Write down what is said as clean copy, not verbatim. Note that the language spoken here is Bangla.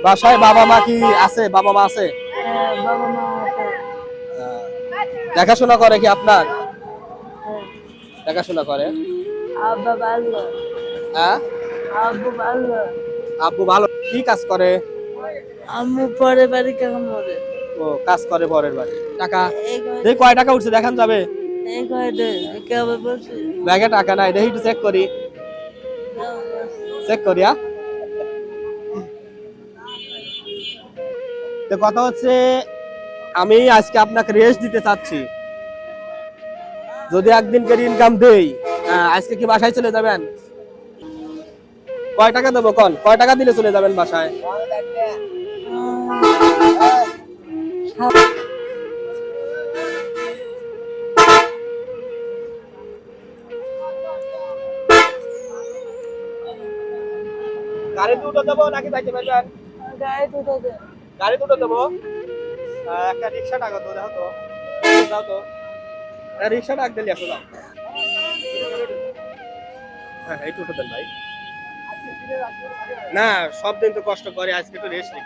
বাসায় বাবা মা কি আছে? বাবা মা আছে? বাবা মা আছে। আহ, দেখাশোনা করে কি আপনার? হ্যাঁ। দেখাশোনা করে। আব্বা ভালো। হ্যাঁ, আব্বু ভালো। আব্বু ভালো। কি কাজ করে? আম্মু পরে বাড়ি কেমন করে? ও কাজ করে পরের বাড়ি। টাকা এই কয় দেখি কয় টাকা উঠছে দেখান যাবে? এই কয় দে কেবল বলছি। ব্যাগে টাকা নাই, দেখি একটু চেক করি। চেক করি। তো কথা হচ্ছে আমি আজকে আপনাকে রেস্ট দিতে চাচ্ছি। যদি একদিনকার ইনকাম দেই, আজকে কি বাসায় চলে যাবেন? কয় টাকা দেবো কোন? কয় টাকা দিলে চলে যাবেন বাসায়? গাড়ি দুটো দেবো নাকি যাইতে পারবেন? গায়ে দুটো দে। গাড়ি দুটো দেবো। একটা রিক্সা টাকা তো দেখো তো, দাও তো। রিক্সা ডাক দিলে আসো দাও। হ্যাঁ এই টোটো দেন ভাই। না সব দিন তো কষ্ট করে, আজকে একটু রেস্ট নিই।